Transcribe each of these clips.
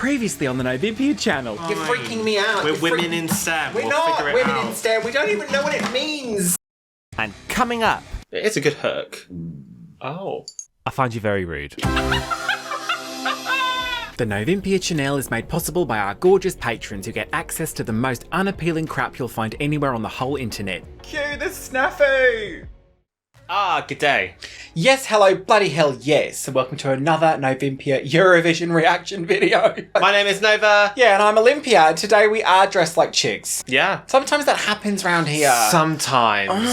Previously on the Novympia channel. You're freaking me out. We're women in STEM. We're not women in STEM. We don't even know what it means. And coming up... It's a good hook. Oh. I find you very rude. The Novympia channel is made possible by our gorgeous patrons who get access to the most unappealing crap you'll find anywhere on the whole internet. Cue the snafu! Ah, good day. Yes, hello, bloody hell, yes. And welcome to another Novympia Eurovision reaction video. My name is Nova. Yeah, and I'm Olympia, and today we are dressed like chicks. Yeah. Sometimes that happens around here. Sometimes.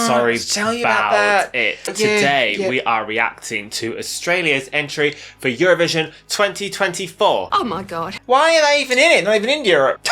Sorry tell you about that. it. Yeah, Today yeah. we are reacting to Australia's entry for Eurovision 2024. Oh my god. Why are they even in it? Not even in Europe.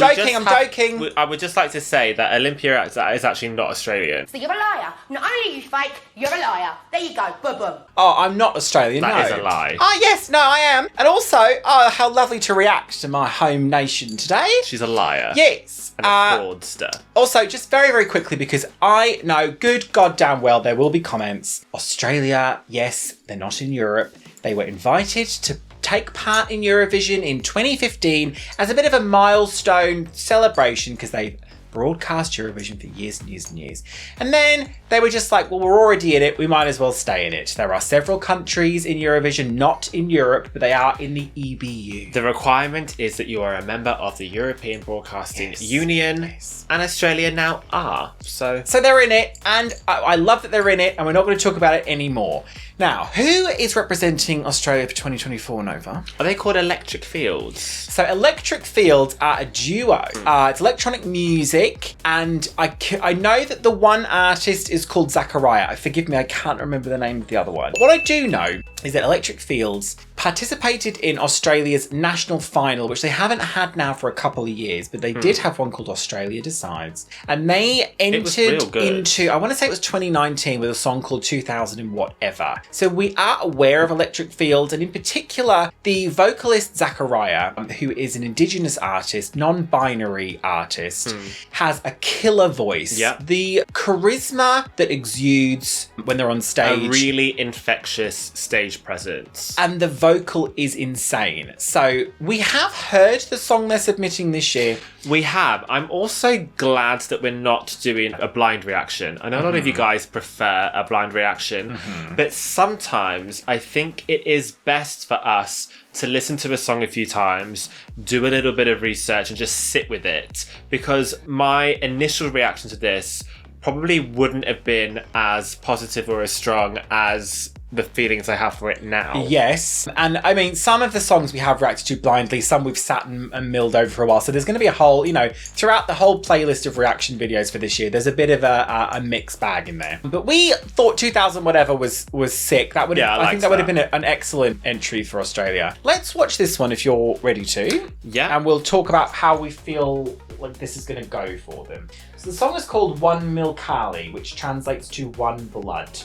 I'm joking. I would just like to say that Olympia is actually not Australian. So you're a liar. Not only are you fake, you're a liar. There you go. Boom, boom. Oh, I'm not Australian, That no. is a lie. Oh, yes, no, I am. And also, oh, how lovely to react to my home nation today. She's a liar. Yes. And a fraudster. Also, just very, very quickly, because I know good goddamn well there will be comments. Australia, yes, they're not in Europe. They were invited to take part in Eurovision in 2015 as a bit of a milestone celebration because they broadcast Eurovision for years and years and years. And then they were just like, well, we're already in it, we might as well stay in it. There are several countries in Eurovision, not in Europe, but they are in the EBU. The requirement is that you are a member of the European Broadcasting Union, and Australia now are. So they're in it, and I love that they're in it, and we're not going to talk about it anymore. Now, who is representing Australia for 2024, Nova? are they called Electric Fields? So Electric Fields are a duo. It's electronic music, and I know that the one artist is called Zachariah. Forgive me, I can't remember the name of the other one. What I do know is that Electric Fields participated in Australia's national final, which they haven't had now for a couple of years, but they did have one called Australia Decides. And they entered into, I want to say it was 2019, with a song called 2000 and whatever. So we are aware of Electric Fields, and in particular, the vocalist Zachariah, who is an Indigenous artist, non-binary artist, has a killer voice. Yep. The charisma that exudes when they're on stage. A really infectious stage presence. And the vocal is insane. So we have heard the song they're submitting this year. We have. I'm also glad that we're not doing a blind reaction. I know a lot of you guys prefer a blind reaction, but sometimes I think it is best for us to listen to a song a few times, do a little bit of research and just sit with it, because my initial reaction to this probably wouldn't have been as positive or as strong as the feelings I have for it now. Yes. And I mean, some of the songs we have reacted to blindly, some we've sat and milled over for a while. So there's going to be a whole, throughout the whole playlist of reaction videos for this year, there's a bit of a mixed bag in there. But we thought 2000 whatever was sick. That would have, I think that would have been an excellent entry for Australia. Let's watch this one if you're ready to. Yeah. And we'll talk about how we feel like this is going to go for them. So the song is called One Milkali, which translates to One Blood.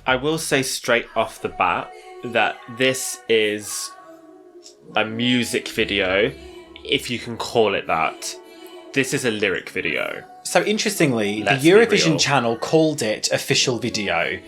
I will say straight off the bat that this is a music video, if you can call it that. This is a lyric video. So interestingly, Let's the be Eurovision real. channel called it official video.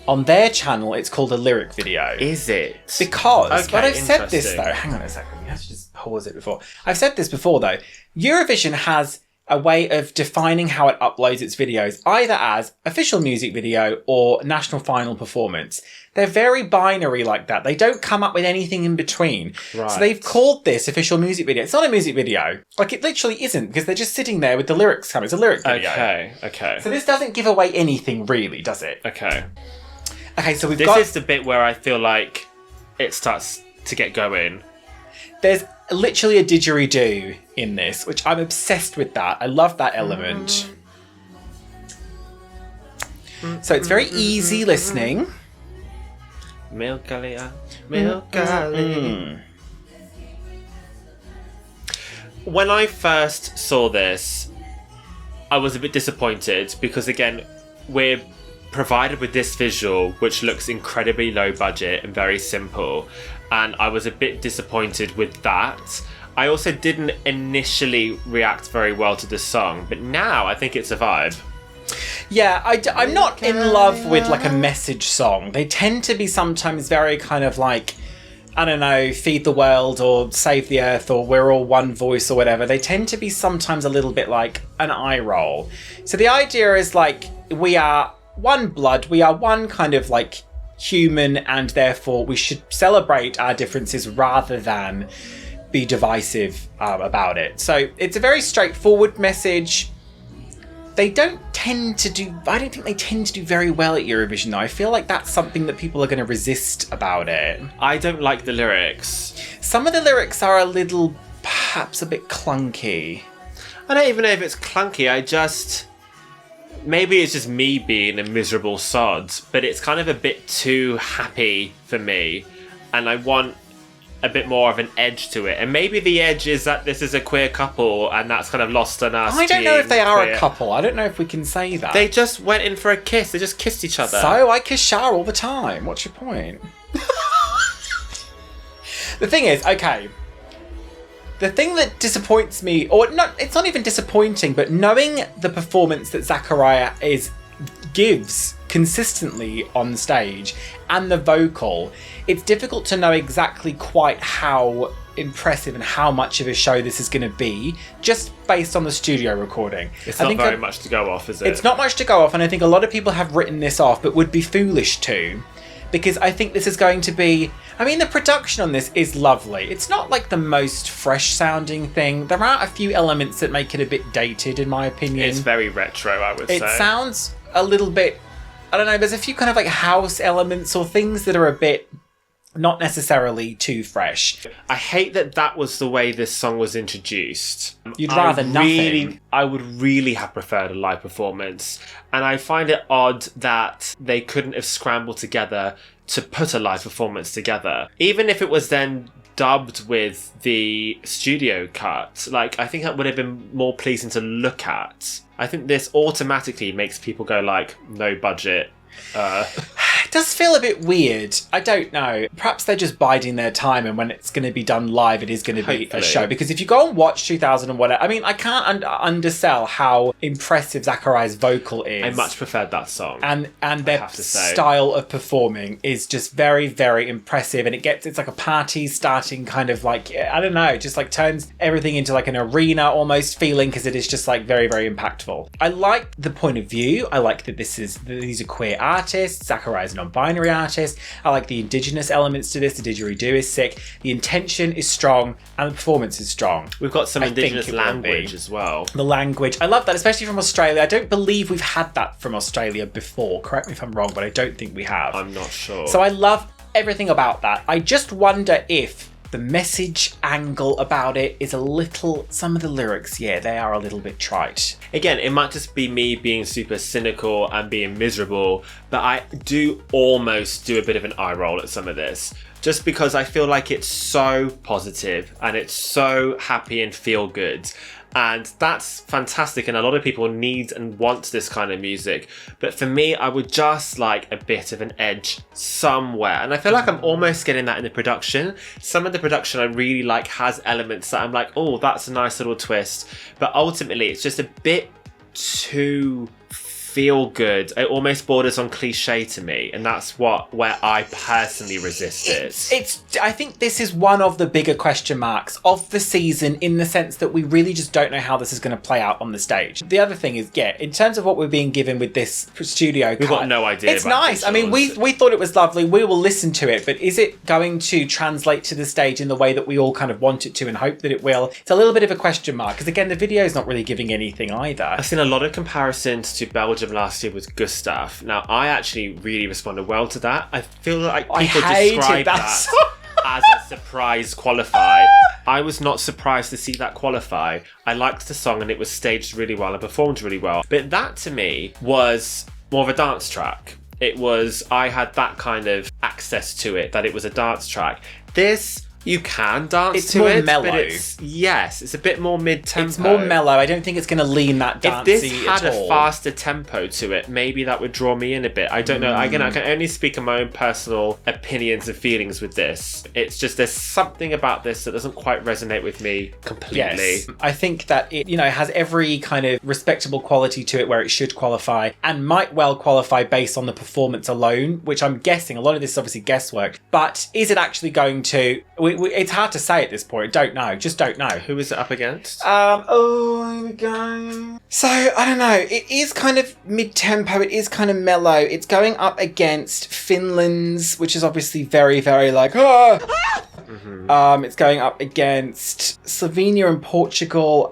On their channel, it's called a lyric video. Is it? Because, Okay, but I've said this interesting. though, hang on a second, we have to just pause it before. I've said this before though, Eurovision has a way of defining how it uploads its videos, either as official music video or national final performance. They're very binary like that. They don't come up with anything in between. Right. So they've called this official music video. It's not a music video. Like, it literally isn't, because they're just sitting there with the lyrics coming. It's a lyric video. Okay. So this doesn't give away anything really, does it? Okay. Okay, so This is the bit where I feel like it starts to get going. There's literally a didgeridoo in this, which I'm obsessed with that. I love that element. So it's very easy listening. Milkali, Milkali. When I first saw this, I was a bit disappointed because, again, we're provided with this visual which looks incredibly low budget and very simple, and I was a bit disappointed with that. I also didn't initially react very well to the song, but now I think it's a vibe. Yeah, I'm not in love with like a message song. They tend to be sometimes very kind of like I don't know, feed the world or save the earth or we're all one voice or whatever, they tend to be sometimes a little bit like an eye roll. So the idea is like, we are one blood, we are one kind of like human, and therefore we should celebrate our differences rather than be divisive about it. So it's a very straightforward message. I don't think they tend to do very well at Eurovision though. I feel like that's something that people are going to resist about it. I don't like the lyrics. Some of the lyrics are a little, perhaps a bit clunky. I don't even know if it's clunky, maybe it's just me being a miserable sod, but it's kind of a bit too happy for me, and I want a bit more of an edge to it. And maybe the edge is that this is a queer couple and that's kind of lost on us. I don't know if they are queer. a couple. I don't know if we can say that. They just went in for a kiss. They just kissed each other. So I kiss Shah all the time. What's your point? The thing is, okay, the thing that disappoints me, or not, it's not even disappointing, but knowing the performance that Zachariah gives consistently on stage and the vocal, it's difficult to know exactly quite how impressive and how much of a show this is going to be just based on the studio recording. It's not very much to go off, is it? It's not much to go off, and I think a lot of people have written this off but would be foolish to, because I think this is going to be, I mean, the production on this is lovely. It's not like the most fresh sounding thing. There are a few elements that make it a bit dated in my opinion. It's very retro, I would say. It sounds a little bit, I don't know, there's a few kind of like house elements or things that are a bit not necessarily too fresh. I hate that was the way this song was introduced. You'd rather nothing. I would really have preferred a live performance. And I find it odd that they couldn't have scrambled together to put a live performance together. Even if it was then dubbed with the studio cut, like, I think that would have been more pleasing to look at. I think this automatically makes people go like, no budget. It does feel a bit weird. I don't know. Perhaps they're just biding their time, and when it's going to be done live, it is going to be a show. Because if you go and watch 2000 and whatever, I mean, I can't undersell how impressive Zachariah's vocal is. I much preferred that song. And their style of performing is just very, very impressive. And it's like a party starting kind of like, I don't know, just like turns everything into like an arena almost feeling, because it is just like very, very impactful. I like the point of view. I like that these are queer artists. Zachariah's a non-binary artist. I like the indigenous elements to this. The didgeridoo is sick. The intention is strong and the performance is strong. We've got some indigenous language as well. The language. I love that, especially from Australia. I don't believe we've had that from Australia before. Correct me if I'm wrong, but I don't think we have. I'm not sure. So I love everything about that. I just wonder if the message angle about it is a little, some of the lyrics, yeah, they are a little bit trite. Again, it might just be me being super cynical and being miserable, but I do almost do a bit of an eye roll at some of this, just because I feel like it's so positive and it's so happy and feel good. And that's fantastic, and a lot of people need and want this kind of music. But for me, I would just like a bit of an edge somewhere. And I feel like I'm almost getting that in the production. Some of the production I really like has elements that I'm like, oh, that's a nice little twist. But ultimately, it's just a bit too feel good. It almost borders on cliche to me, and that's where I personally resist it. I think this is one of the bigger question marks of the season, in the sense that we really just don't know how this is going to play out on the stage. The other thing is, yeah, in terms of what we're being given with this studio we've got no idea. It's nice. I mean, we thought it was lovely. We will listen to it, but is it going to translate to the stage in the way that we all kind of want it to and hope that it will? It's a little bit of a question mark, because again, the video is not really giving anything either. I've seen a lot of comparisons to Belgium last year with Gustav. Now, I actually really responded well to that. I feel like people describe that as a surprise qualify. I was not surprised to see that qualify. I liked the song and it was staged really well and performed really well. But that to me was more of a dance track. I had that kind of access to it, that it was a dance track. This, You can dance It's to more it, mellow. but it's a bit more mid-tempo. It's more mellow. I don't think it's going to lean that dancey If this had at all. a faster tempo to it, maybe that would draw me in a bit. I don't know. Again, I can only speak on my own personal opinions and feelings with this. It's just there's something about this that doesn't quite resonate with me completely. Yes, I think that it, has every kind of respectable quality to it where it should qualify and might well qualify based on the performance alone, which I'm guessing a lot of this is obviously guesswork. But is it actually going to? It's hard to say at this point. Don't know. Just don't know. Who is it up against? Here we go. So, I don't know. It is kind of mid-tempo. It is kind of mellow. It's going up against Finland's, which is obviously very, very like, it's going up against Slovenia and Portugal.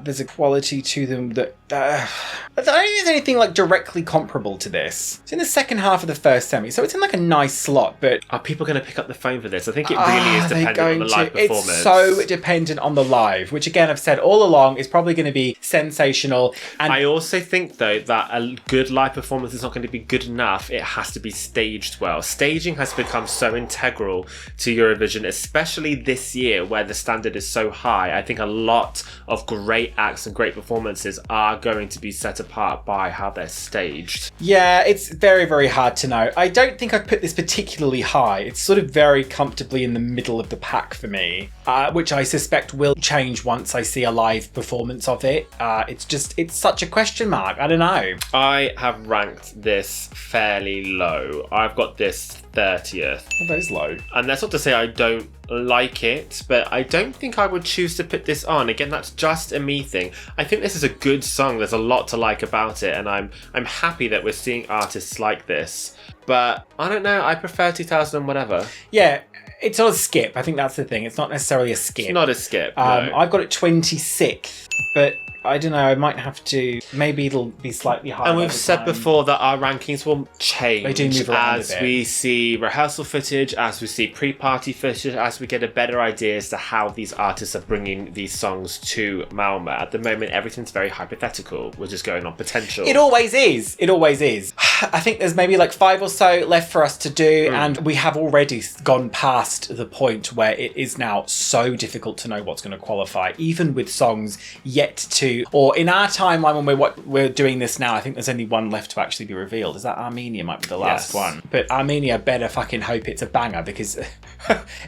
There's a quality to them that I don't think there's anything like directly comparable to this. It's in the second half of the first semi, so it's in like a nice slot, but Are people going to pick up the phone for this? I think it really is they dependent on the live performance. It's so dependent on the live, which again I've said all along is probably going to be sensational. And I also think, though, that a good live performance is not going to be good enough. It has to be staged well. Staging has become so integral to Eurovision, especially this year where the standard is so high. I think a lot of great acts and great performances are going to be set apart by how they're staged. yeah, it's very, very hard to know. I don't think I've put this particularly high. It's sort of very comfortably in the middle of the pack for me, which I suspect will change once I see a live performance of it. It's such a question mark. I don't know. I have ranked this fairly low. I've got this 30th. Oh, that is low. And that's not to say I don't like it, but I don't think I would choose to put this on. Again, that's just a me thing. I think this is a good song. There's a lot to like about it, and I'm happy that we're seeing artists like this. But I don't know, I prefer 2000 and whatever. Yeah, it's not a skip. I think that's the thing. It's not necessarily a skip. It's not a skip, no. I've got it 26th, but I don't know, I might have to, maybe it'll be slightly higher. And we've over said time. before that our rankings will change They do move around a as bit. we see rehearsal footage, as we see pre-party footage, as we get a better idea as to how these artists are bringing these songs to Malmö. At the moment, everything's very hypothetical. We're just going on potential. It always is. It always is. I think there's maybe like 5 or so left for us to do, and we have already gone past the point where it is now so difficult to know what's going to qualify, even with songs yet to, or in our timeline when we're doing this now, I think there's only one left to actually be revealed. Is that Armenia might be the last Yes. one? But Armenia better fucking hope it's a banger, because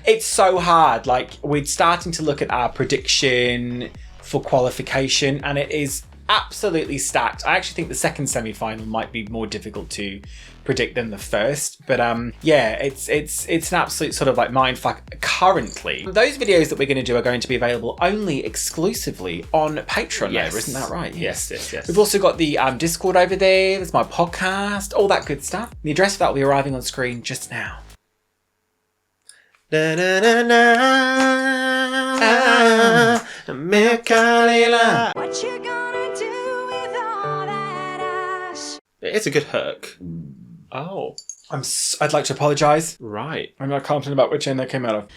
it's so hard. Like, we're starting to look at our prediction for qualification, and it is absolutely stacked. I actually think the second semi-final might be more difficult to predict than the first, but yeah, it's an absolute sort of like mindfuck currently. Those videos that we're going to do are going to be available only exclusively on Patreon. Yes. Now, isn't that right? Yes. We've also got the Discord over there. There's my podcast, all that good stuff. The address for that will be arriving on screen just now. Milkali. What you gonna do with all that ass? It's a good hook. Oh, I'd like to apologise. right. I'm not confident about which end that came out of.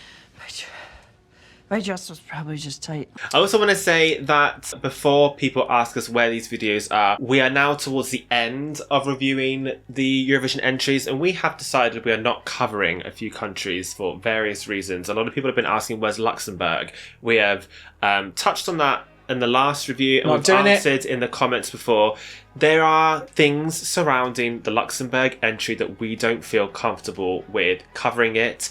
My dress was probably just tight. I also want to say that before people ask us where these videos are, we are now towards the end of reviewing the Eurovision entries, and we have decided we are not covering a few countries for various reasons. A lot of people have been asking, where's Luxembourg? We have touched on that in the last review, and Not we've doing it. answered in the comments before. There are things surrounding the Luxembourg entry that we don't feel comfortable with covering it.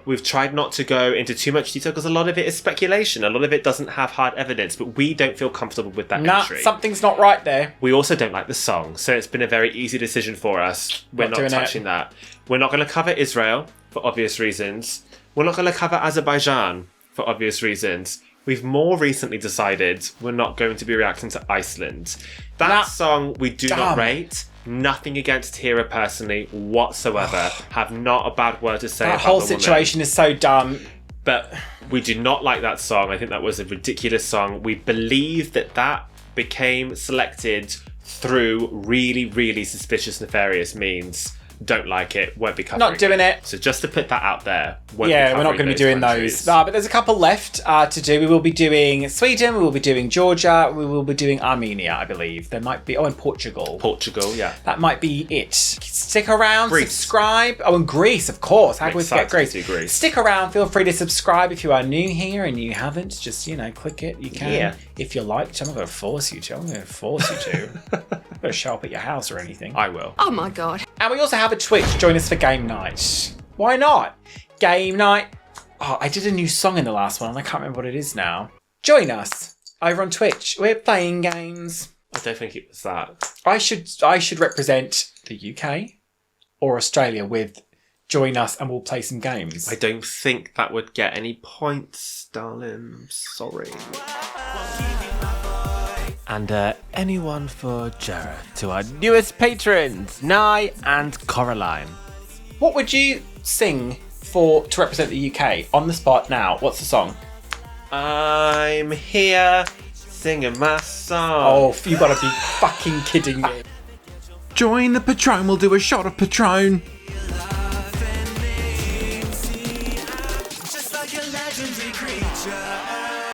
We've tried not to go into too much detail because a lot of it is speculation. A lot of it doesn't have hard evidence, but we don't feel comfortable with that Nah, entry. something's not right there. We also don't like the song, so it's been a very easy decision for us. We're Not not doing it. touching that. We're not going to cover Israel for obvious reasons. We're not going to cover Azerbaijan for obvious reasons. We've more recently decided we're not going to be reacting to Iceland. That Nah, song we do damn. not rate. Nothing against Hera personally whatsoever. Have not a bad word to say That about whole the woman. situation is so dumb. But we do not like that song. I think that was a ridiculous song. We believe that became selected through really, really suspicious, nefarious means. don't like it, won't be covering Not doing it. So just to put that out there, won't Yeah, be we're not going to be doing countries. those. But there's a couple left to do. We will be doing Sweden, we will be doing Georgia, we will be doing Armenia, I believe. There might be, and Portugal. Portugal, yeah. That might be it. Stick around, Greece. subscribe. Oh, and Greece, of course. How I'm can we forget excited Greece? to do Greece. Stick around. Feel free to subscribe if you are new here and you haven't. Just, click it. You can. Yeah. If you like. I'm not going to force you to. I'm going to force you to. I'm going to show up at your house or anything. I will. Oh my god. And we also have a Twitch. Join us for game night. Why not? Game night. Oh, I did a new song in the last one and I can't remember what it is now. Join us over on Twitch. We're playing games. I don't think it was that. I should represent the UK or Australia with join us and we'll play some games. I don't think that would get any points, darling. I'm sorry. And anyone for Jared, to our newest patrons, Nye and Coraline. What would you sing to represent the UK on the spot now? What's the song? I'm here singing my song. Oh, you gotta be fucking kidding me. Join the Patron, we'll do a shot of Patron. Just like a legendary creature.